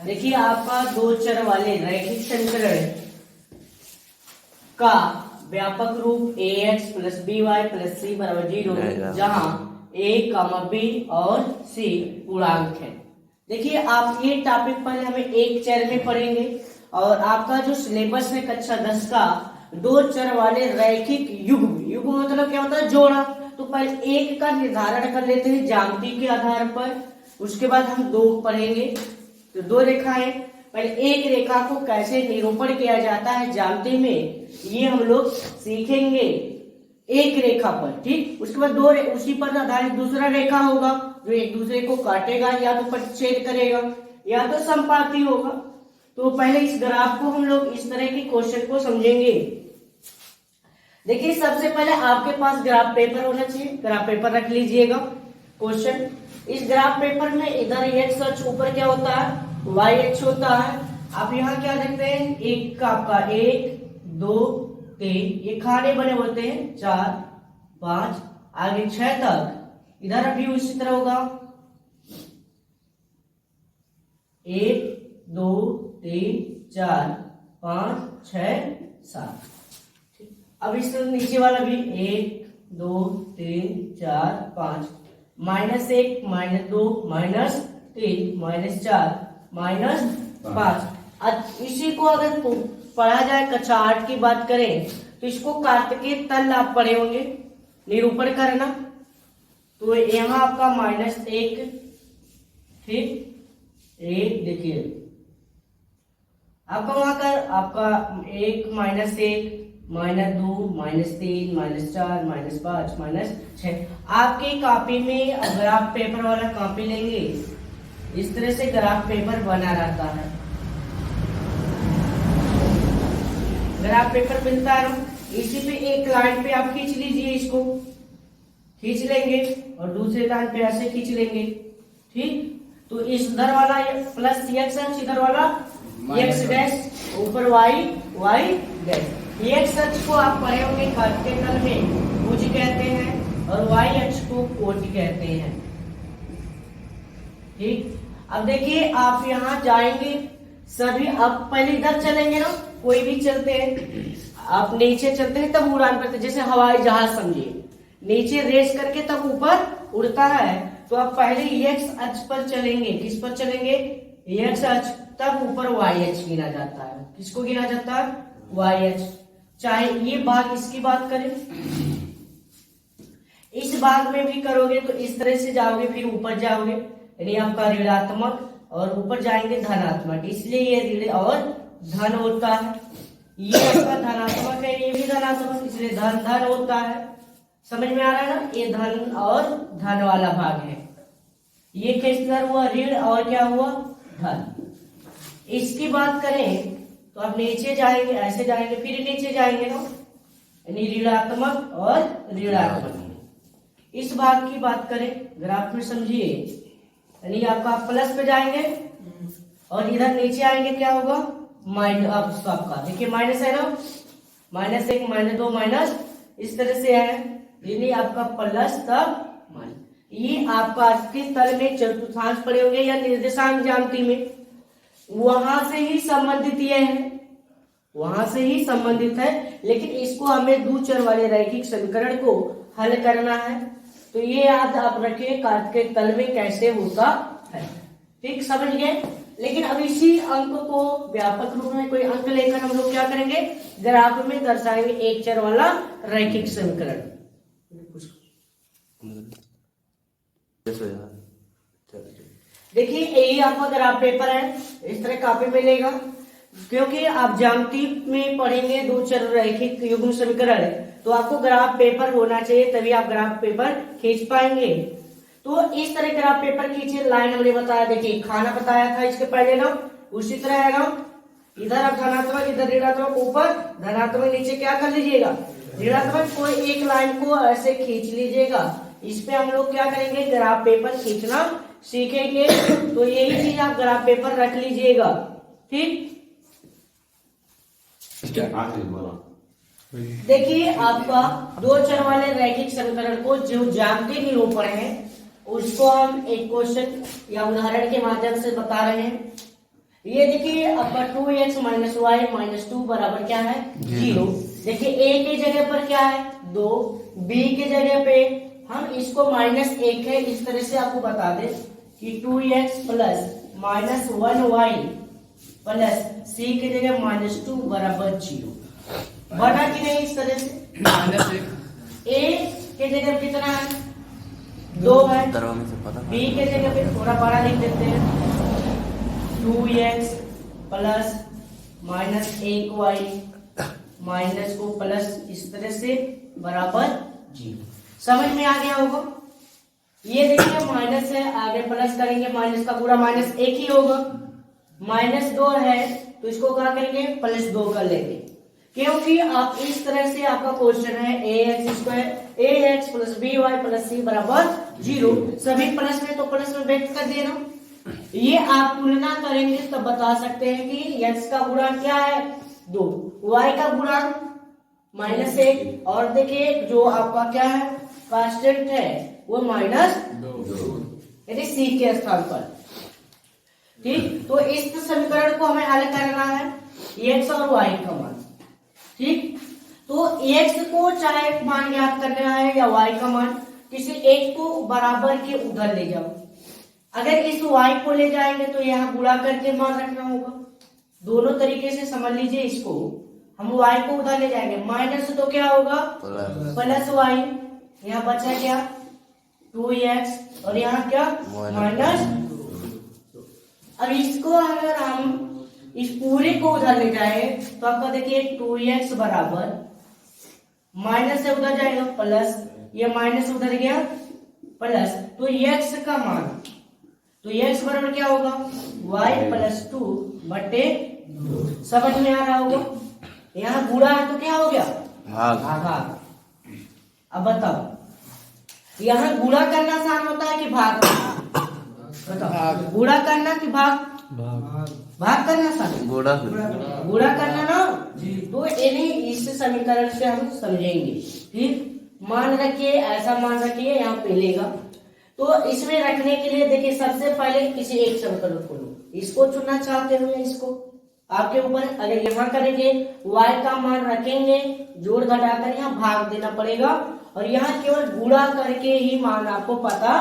देखिए आपका दो चर वाले रैखिक समीकरण का व्यापक रूप ax plus by plus c बराबर 0 जहां a, b और c पूर्णांक है। देखिए आप ये टॉपिक पहले हमें एक चर में पढ़ेंगे और आपका जो सिलेबस है कक्षा 10 का दो चर वाले रैखिक युग्म, युग्म मतलब क्या होता है जोड़ा। तो पहले एक का निर्धारण कर लेते हैं ज्यामिति के आधार पर, उसके बाद हम दो पढ़ेंगे। तो दो रेखाएं, पहले एक रेखा को कैसे निरूपण किया जाता है ज्यामिति में ये हम लोग सीखेंगे एक रेखा पर, ठीक। उसके बाद दो उसी पर आधारित दूसरा रेखा होगा जो एक दूसरे को काटेगा या तो प्रतिच्छेद करेगा या तो संपाती होगा। तो पहले इस ग्राफ को हम लोग इस तरह के क्वेश्चन को समझेंगे। देखिए सबसे पहले आपके पास ग्राफ पेपर होना चाहिए, ग्राफ पेपर रख लीजिएगा। क्वेश्चन इस ग्राफ पेपर में इधर एक्स अक्ष ऊपर क्या होता है वाई अक्ष होता है। आप यहाँ क्या देखते हैं एक का आपका 1 2 3 ये खाने बने होते हैं 4 5 आगे 6 तक। इधर भी उसी तरह होगा 1 2 3 4 5 6 7। अब इस तरह नीचे वाला भी 1 2 3 4 5 -1 -2 -3 -4 -5। इसी को अगर पढ़ा जाए कक्षा 8 की बात करें तो इसको कार्तिकेय तल आप पढ़े होंगे निरूपण करना। तो यहाँ आपका -1 ठीक 1 देखिए आपका वहां कर आपका 1 -1 -2 -3 -4 -5 -6। आपकी कॉपी में ग्राफ पेपर वाला कॉपी लेंगे इस तरह से ग्राफ पेपर बना रहता है। ग्राफ पेपर मिलता है ना, इसी पे एक लाइन पे आप खींच लीजिए, इसको खींच लेंगे और दूसरे लाइन पे ऐसे खींच लेंगे, ठीक। तो इस इधर वाला प्लस एक्स अक्ष, इधर वाला एक्स डैश, ऊपर वाई वाई डैश। एक्स अक्ष को आप पढ़े होंगे कार्तिकेय तल में भुज कहते हैं और वाई अक्ष को कोटि कहते हैं, ठीक। अब देखिए आप यहाँ जाएंगे सभी, आप पहले इधर चलेंगे ना, कोई भी चलते हैं आप नीचे चलते हैं तब उड़ान भरते, जैसे हवाई जहाज समझिए, नीचे रेस करके तब ऊपर उड़ता है। तो आप पहले एक्स अक्ष पर चलेंगे, किस पर चलेंगे एक्स अक्ष, तब ऊपर वाई अक्ष गिना जाता है। किसको गिना जाता है वाई अक्ष। चाहे ये भाग इसकी बात करें, इस भाग में भी करोगे तो इस तरह से जाओगे फिर ऊपर जाओगे, यानी आपका ऋणात्मक और ऊपर जाएंगे धनात्मक, इसलिए ये ऋण और धन होता है। ये आपका धनात्मक है, ये भी धनात्मक, इसलिए धन धन होता है। समझ में आ रहा है ना, ये धन और धन वाला भाग है। ये किसका हुआ ऋण और क्या हुआ धन। इसकी बात करें तो आप नीचे जाएंगे, ऐसे जाएंगे फिर नीचे जाएंगे ना, यानी ऋणात्मक और ऋणात्मक। इस भाग की बात करें ग्राफ में समझिए, यानी आपका प्लस पे जाएंगे और इधर नीचे आएंगे क्या होगा माइनस। आपका देखिए माइनस है ना, -1 -2 माइनस इस तरह से है, यानी आपका प्लस तब माइनस। ये आपका के तल में चतुर्थांश पड़े होंगे या निर्देशांक ज्यामिति में, वहां से ही संबंधित ये है, वहां से ही संबंधित है। लेकिन इसको हमें दो चर वाले रैखिक समीकरण को हल करना है। तो ये याद आप रखिए कार्तिकेय तल में कैसे होता है, ठीक समझ गए। लेकिन अब इसी अंक को व्यापक रूप में कोई अंक लेकर हम लोग क्या करेंगे ग्राफ में दर्शाएंगे एक चर वाला रैखिक समीकरण। देखिए यही आपका ग्राफ पेपर है, इस तरह कॉपी मिलेगा। क्योंकि आप ज्यामिति में पढ़ेंगे दो चर रैखिक युग्म समीकरण, तो आपको ग्राफ पेपर होना चाहिए, तभी आप ग्राफ पेपर खींच पाएंगे। तो इस तरह ग्राफ पेपर खींचे, लाइन हमने बताया, देखिए खाना बताया था इसके पहले ना, उसी तरह है ना, इधर आप धनात्मक इधर ऋणात्मक, ऊपर धनात्मक नीचे क्या कर लीजिएगा ऋणात्मक। कोई एक लाइन को ऐसे खींच लीजिएगा, इस पे हम लोग क्या करेंगे ग्राफ पेपर खींचना सीखेंगे। तो यही चीज आप ग्राफ पेपर रख लीजिएगा, ठीक। देखिए आपका दो चर वाले रैखिक समीकरण को जो ज्यामितीय निरूपण है उसको हम एक क्वेश्चन या उदाहरण के माध्यम से बता रहे हैं। ये देखिए आपका 2x माइनस वाई माइनस 2 बराबर क्या है 0। देखिए a की जगह पर क्या है 2, b की जगह पे हम इसको -1 है, इस तरह से आपको बता दें कि 2x plus minus 1y plus c की जगह -2 बराबर 0 बना कि नहीं। इस तरह से a के जगह कितना है 2 है, b के जगह पे थोड़ा बड़ा लिख देते हैं 2x प्लस -1y माइनस को प्लस इस तरह से बराबर 0। समझ में आ गया होगा। ये देखिए माइनस है, आगे प्लस करेंगे माइनस का पूरा -1 ही होगा। -2 है तो इसको क्या करेंगे +2 कर लेंगे, क्योंकि आप इस तरह से आपका क्वेश्चन है ax plus by plus c बराबर 0। सभी प्लस में तो प्लस में व्यक्त कर देना। ये आप तुलना करेंगे तब बता सकते हैं कि x का गुणांक क्या है 2, y का गुणांक -1 और देखिए जो आपका क्या है कांस्टेंट है वो -2 यानी c के स्थान पर। ठीक, तो इस समीकरण को हमें हल करना है x और y का मान। ठीक, तो x को चाहे मान ज्ञात करना है या y का मान, किसी एक को बराबर के उधर ले जाओ। अगर इस y को ले जाएंगे तो यहाँ गुणा करके मान रखना होगा। दोनों तरीके से समझ लीजिए इसको। हम y को उधर ले जाएंगे माइनस तो क्या होगा प्लस y, यहाँ बचा क्या 2x और यहाँ क्या -2। अब इसको अगर हम इस पूरे को उधर ले जाए तो आपका देखिए 2x बराबर माइनस से उधर जाएगा प्लस, ये माइनस उधर गया प्लस, तो x का मान तो x बराबर क्या होगा y प्लस 2 बटे 2। समझ में आ रहा होगा। यहाँ गुणा है तो क्या हो गया भाग। अब बताओ यहाँ गुणा करना आसान होता है कि भाग करना, बताओ गुणा करना कि भाग करना आसान, गुणा करना ना। तो इन्हीं इस समीकरण से हम समझेंगे। ठीक, मान रखिए ऐसा मान रखिए यहाँ पे लेगा, तो इसमें रखने के लिए देखिए सबसे पहले किसी एक समीकरण को लो, इसको चुनना चाहते हो या इसको, आपके ऊपर। अगर यहाँ करेंगे y का मान रखेंगे जोड़ घटाकर यहाँ भाग देना पड़ेगा और यहाँ केवल गुणा करके ही मान आपको पता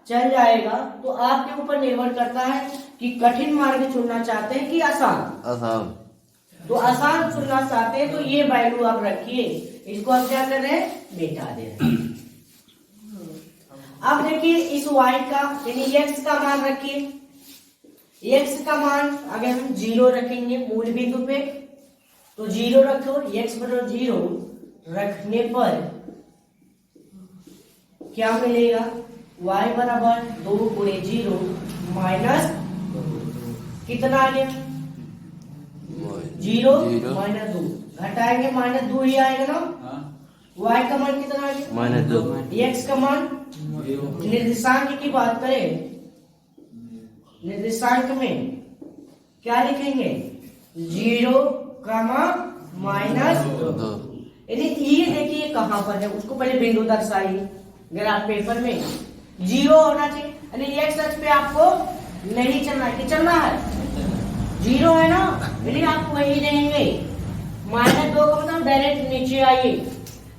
चल जाएगा। तो आपके ऊपर निर्भर करता है कि कठिन मार्ग चुनना चाहते हैं कि आसान। तो आसान चुनना चाहते हैं तो ये वैल्यू आप रखिए, इसको आप क्या कर रहे हैं बेटा दे रहे हैं। अब देखिए इस y का यानी x का मान रखिए, x का मान अगर हम 0 रखेंगे मूल बिंदु पे तो 0 रखो, x बराबर 0 रखने पर क्या मिलेगा y बराबर 2 गुणे 0 माइनस कितना आ गया 0 माइनस 2, घटाएंगे -2 ही आएगा ना। y का मान कितना आ गया -2, x का मान निर्देशांक की बात करें निर्देशांक में क्या लिखेंगे 0, -2। यानी ये देखिए कहां पर है उसको पहले बिंदु दर्शाइए ग्राफ पेपर में 0 होना चाहिए, यानी x अक्ष पे आपको नहीं चलना है कि चलना है 0 है ना, यानी आप वही रहेंगे। -2 का मतलब डायरेक्ट नीचे आइए,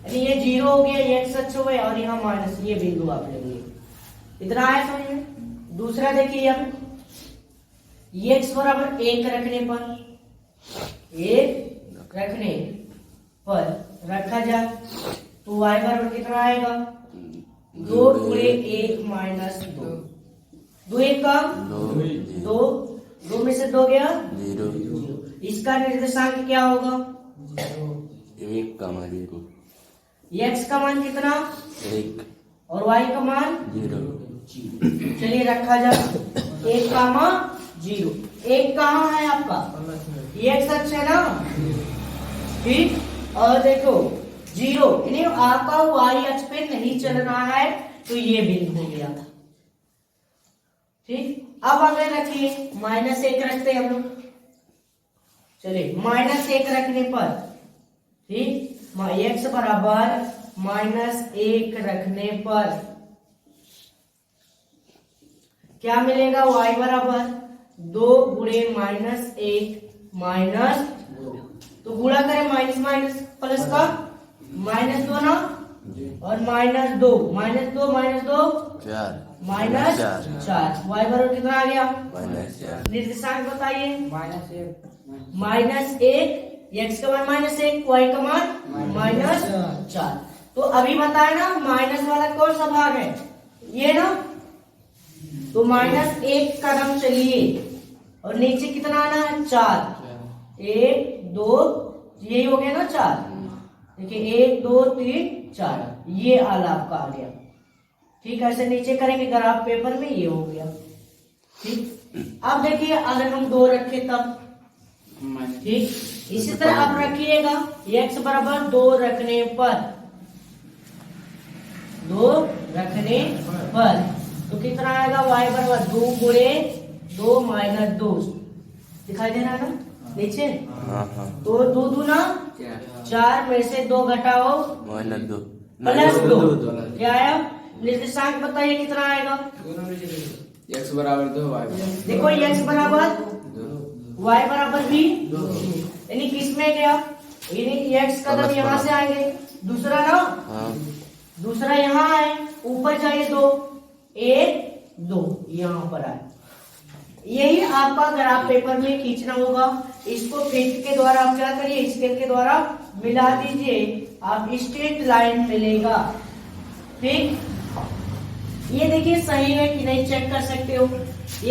यानी ये 0 हो गया, ये x अक्ष हो गया और यहाँ माइनस, ये बिंदु आप लेंगे। इतना आया समझ में। दूसरा देखिए अब x बराबर 1 रखने पर रखा जाए तो y बराबर कितना आएगा 2 गुणे 1 माइनस 2, 2 1 का 2 में से 2 गया 0। इसका निर्देशांक क्या होगा 1 का मान 0, x का मान कितना 1 और y का मान 0। चलिए रखा जाए 1 का मान 0, 1 कहाँ है आपका x अक्ष है ना। ठीक, और देखो 0 यानी आपका y अक्ष पे नहीं चल रहा है तो ये बिंदु हो गया। ठीक, अब अगर रखिए -1 रखते हैं हम लोग, चलिए -1 रखने पर ठीक x बराबर -1 रखने पर क्या मिलेगा y बराबर 2 गुणे -1 माइनस, तो गुणा करें माइनस माइनस प्लस का -2 ना, और -2 4 -4 y बराबर कितना आ गया? -4 निर्देशांक बताइए। -1 x का मान -1 y का मान -4। तो अभी बताए ना माइनस वाला कौन सा भाग है, ये ना, तो -1 कदम चलिए और नीचे कितना आना है? 4 1 2, यही हो गया ना 4। देखिए 1 2 3 4, ये आला आपका आ गया। ठीक है, ऐसे नीचे करेंगे ग्राफ पेपर में, ये हो गया। ठीक, अब देखिए अगर हम 2 रखे तब, ठीक, इसी तरह आप रखिएगा x बराबर 2 रखने पर, 2 रखने पर तो कितना आएगा? y बराबर 2 गुणे 2 माइनस 2, दिखाई दे रहा है ना नीचे? हाँ तो 2 दूना 4 में से 2 घटाओ -2 +2, क्या आया? निर्देशांक बताइए कितना आएगा? x बराबर 2 y देखो x बराबर y बराबर भी, यानी किस में गया? यानी x कदम यहाँ से आएंगे, दूसरा ना, हाँ दूसरा यहाँ आए, ऊपर जाइए 2 1 2, यहाँ पर आए। यही आपका ग्राफ पेपर में खींचना होगा। इसको फीट के द्वारा आप क्या करिए, स्केल के द्वारा मिला दीजिए, आप स्ट्रेट लाइन मिलेगा। ठीक, ये देखिए सही है कि नहीं चेक कर सकते हो।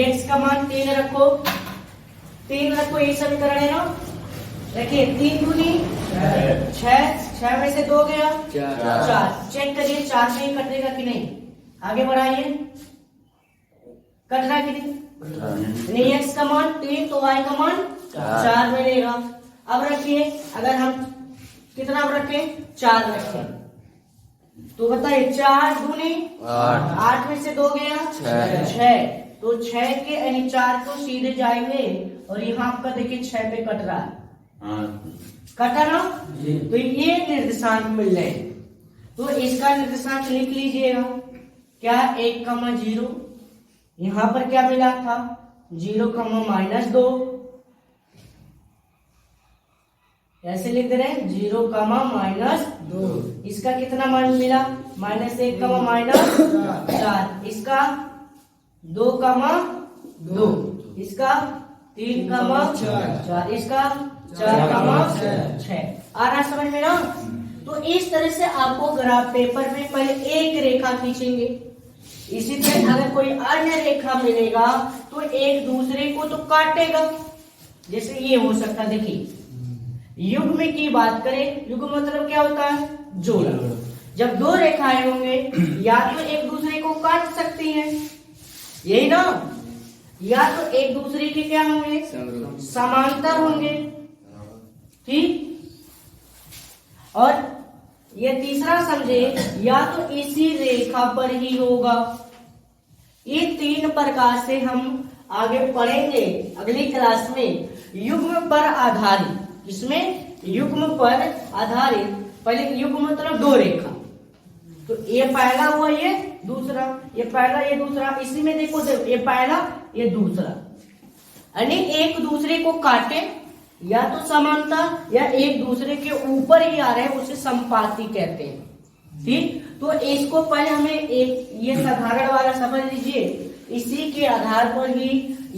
x का मान 3 रखो, 3 रखो, ये समीकरण है ना। देखिए 3 दूनी 6 में से 2 गया 4, चेक करिए 4 से ही कटेगा कि नहीं। आगे बढ़ाइए, कट रहा कि नहीं? x का मान 3 तो y का मान 4 मिलेगा। अब रखिए, अगर हम कितना रखें? 4 रखें, तो बताइए 4 दूनी 8 में से 2 गया 6, तो 6 के यानी 4 को सीधे जाएंगे और यहाँ आपका देखिए 6 पे कट रहा है, कटा ना, तो ये निर्देशांक मिल रहे हैं। तो इसका निर्देशांक लिख लीजिएगा, क्या? 1,0, यहाँ पर क्या मिला था? 0,-2, ऐसे लिख दे रहे हैं 0,-2। इसका कितना मान मिला? -1,-4, इसका 2,2, इसका 3,4, इसका 4,6। आ रहा समझ में ना? तो इस तरह से आपको ग्राफ पेपर में पहले एक रेखा खींचेंगे, इसी तरह अगर कोई अन्य रेखा मिलेगा तो एक दूसरे को तो काटेगा। जैसे ये हो सकता है, देखिए युग्म की बात करें, युग्म मतलब क्या होता है? जोड़ा। जब 2 रेखाएं होंगे या तो एक दूसरे को काट सकती हैं, यही ना, या तो एक दूसरे के क्या होंगे? समांतर होंगे। ठीक, और ये तीसरा समझे, या तो इसी रेखा पर ही होगा। ये 3 प्रकार से हम आगे पढ़ेंगे अगली क्लास में, युग्म पर आधारित। इसमें युग्म पर आधारित, पहले युग्म मतलब 2 रेखा, तो ये पहला हुआ, ये दूसरा, ये पहला ये दूसरा, इसी में देखो ये पहला ये दूसरा, यानी एक दूसरे को काटे, या तो समांतर या एक दूसरे के ऊपर ही आ रहे हैं, उसे संपाती कहते हैं। ठीक, तो इसको पहले हमें एक ये साधारण वाला समझ लीजिए, इसी के आधार पर ही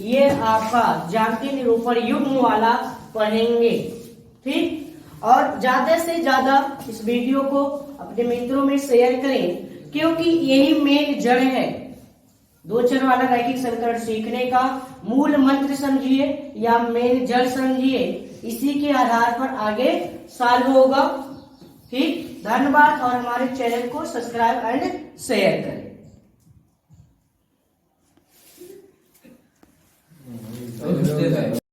ये आपका ज्यामितीय निरूपण युग्म वाला पढ़ेंगे। ठीक, और ज्यादा से ज्यादा इस वीडियो को अपने मित्रों में शेयर करें, क्योंकि यही मेन जड़ है 2 चर वाला रैखिक समीकरण सीखने का। मूल मंत्र समझिए या मेन जड़ समझिए, इसी के आधार पर आगे सॉल्व होगा। ठीक, धन्यवाद, और हमारे चैनल को सब्सक्राइब एंड शेयर करें।